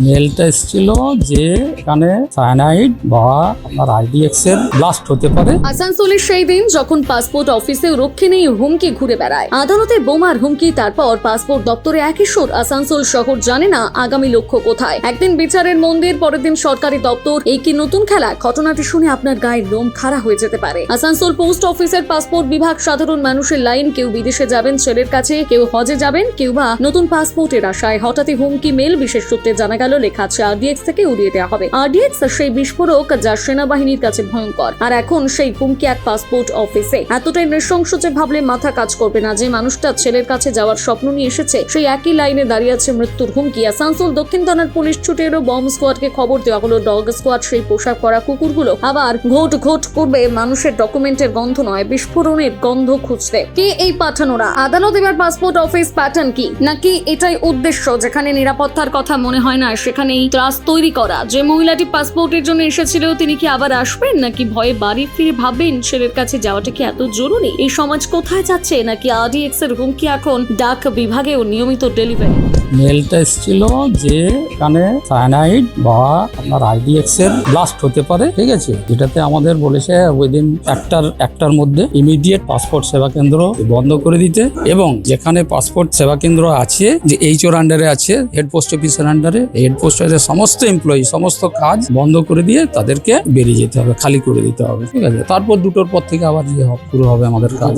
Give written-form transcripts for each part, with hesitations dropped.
মেলটা এসেছিল যে এখানে সায়ানাইড বা আপনার আইডিএক্স এর ব্লাস্ট হতে পারে। আসানসোলের সেই দিন যখন পাসপোর্ট অফিসেও রক্ষে নেই হুমকি ঘুরে বেড়ায়, আদালতে বোমার হুমকি, তারপর পাসপোর্ট দপ্তরে একই সুর। আসানসোল শহর জানে না আগামী লক্ষ্য কোথায়। একদিন বিচারের মন্দির, পরের দিন সরকারি দপ্তর। এই কি নতুন খেলা? ঘটনাটি শুনে আপনার গায়ের লোম খাড়া হয়ে যেতে পারে। আসানসোল পোস্ট অফিসের পাসপোর্ট বিভাগ, সাধারণ মানুষের লাইন। কেউ বিদেশে যাবেন ছেলের কাছে, কেউ হজে যাবেন, কেউ বা নতুন পাসপোর্টের আশায়। হঠাৎই হুমকি মেল। বিশেষ সূত্রে জানা গেল লেখা আছে আরডিএক্স থেকে উড়িয়ে দেওয়া হবে। আরডিএক্স সেই বিস্ফোরক যা সেনাবাহিনীর কাছে ভয়ঙ্কর, আর এখন সেই হুমকি এক পাসপোর্ট অফিসে। এতটাই নৃশংস যে ভাবলে মাথা কাজ করবে না। যে মানুষটা ছেলের কাছে যাওয়ার স্বপ্ন নিয়ে এসেছে, সেই একই লাইনে দাঁড়িয়ে আছে মৃত্যুর হুমকি। আসানসোল দক্ষিণ থানার পুলিশ ছুটে এলো। বম্ব স্কোয়াডকে খবর দেওয়া হলো। ডগ স্কোয়াড সেই পোশাক পরা কুকুরগুলো আবার ঘোট ঘোট করবে মানুষের ডকুমেন্টের গন্ধ নয়, বিস্ফোরণের গন্ধ খুঁজতে। কে এই পাঠানোরা? আদালত এবার পাসপোর্ট অফিস প্যাটার্ন কি, নাকি এটাই উদ্দেশ্য? যেখানে নিরাপত্তার কথা মনে হয় না, সেখানেই ত্রাস তৈরি করা। যে মহিলাটি পাসপোর্টের জন্য এসেছিল, তিনি কি আবার আসবেন, নাকি ভয়ে বাড়ি ফিরে ভাববেন ছেলের কাছে যাওয়াটা কি এত জরুরি? এই সমাজ কোথায় যাচ্ছে? নাকি আরডিএক্স এর হুমকি এখন ডাক বিভাগেও নিয়মিত ডেলিভারি? মেলটা এসেছিল যে এখানে সায়ানাইড বা আপনার আইডিএক্স এর ব্লাস্ট হতে পারে, ঠিক আছে। যেটাতে আমাদের বলেছে উইদিন একটার মধ্যে ইমিডিয়েট পাসপোর্ট সেবা কেন্দ্র বন্ধ করে দিতে, এবং যেখানে পাসপোর্ট সেবা কেন্দ্র আছে, যে এইচওর আন্ডারে আছে, হেড পোস্ট অফিসের আন্ডারে, হেড পোস্ট অফিসের সমস্ত এমপ্লয়ি সমস্ত কাজ বন্ধ করে দিয়ে তাদেরকে বেরিয়ে যেতে হবে, খালি করে দিতে হবে, ঠিক আছে। তারপর 2টোর পর থেকে আবার শুরু হবে আমাদের কাজ,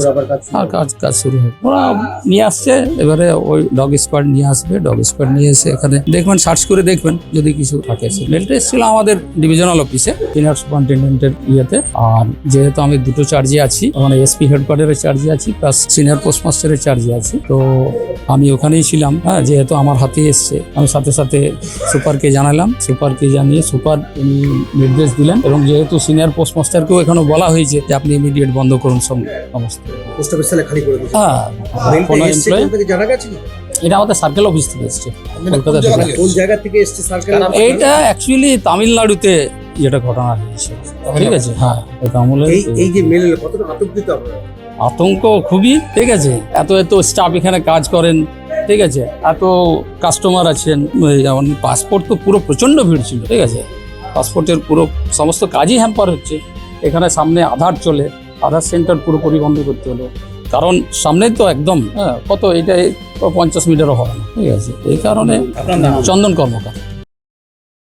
আর কাজ শুরু হবে। ওরা নিয়ে আসছে, এবারে ওই ডগ স্কোয়াড নিয়ে আসবে। ডগ স্কোয়াড নিয়ে এসে এখানে দেখবেন, সার্চ করে দেখবেন যদি কিছু থাকে। মেলটা এসেছিল আমাদের ডিভিশনাল অফিসে, সিনিয়র সুপারিনটেন্ডেন্টের ইয়েতে। আর যেহেতু আমি 2টো চার্জে আছি, মানে এসপি হেডকোয়ার্টারের চার্জে আছি, প্লাস সিনিয়র পোস্টমাস্টারের চার্জে আছি, তো আমি ওখানেই ছিলাম। হ্যাঁ, যেহেতু আমার হাতে এসছে, আমি সাথে সাথে সুপারকে জানালাম। সুপারকে জানিয়ে সুপার উনি নির্দেশ দিলেন, এবং যেহেতু সিনিয়র পোস্টমাস্টারকেও এখানে বলা হয়েছে যে আপনি ইমিডিয়েট বন্ধ করুন সমস্ত পোস্ট অফিস খালি করে দিন। হ্যাঁ, কোনো এমপ্লয়ি। জানা গেছে কি এটা আমাদের সার্কেল অফিস থেকে এসছে, কলকাতা থেকে। কোন জায়গা থেকে এসছে সার্কেল? এইটা অ্যাকচুয়ালি তামিলনাড়ুতে যেটা ঘটনা হয়েছে, ঠিক আছে। হ্যাঁ, এই যে মেল কতটা আতঙ্কিত আপনারা? আতঙ্ক খুবই, ঠিক আছে। এত স্টাফ এখানে কাজ করেন, ঠিক আছে, এত কাস্টমার আছেন। যেমন পাসপোর্ট তো পুরো প্রচন্ড ভিড় ছিল, ঠিক আছে। পাসপোর্টের পুরো সমস্ত কাজই হ্যাম্পার হচ্ছে। এখানে সামনে আধার চলে, আধার সেন্টার পুরোপুরি বন্ধ করতে হলো, কারণ সামনে তো একদম কত এটা 50 মিটারও হয় না, ঠিক আছে। এই কারণে চন্দন কর্মকার।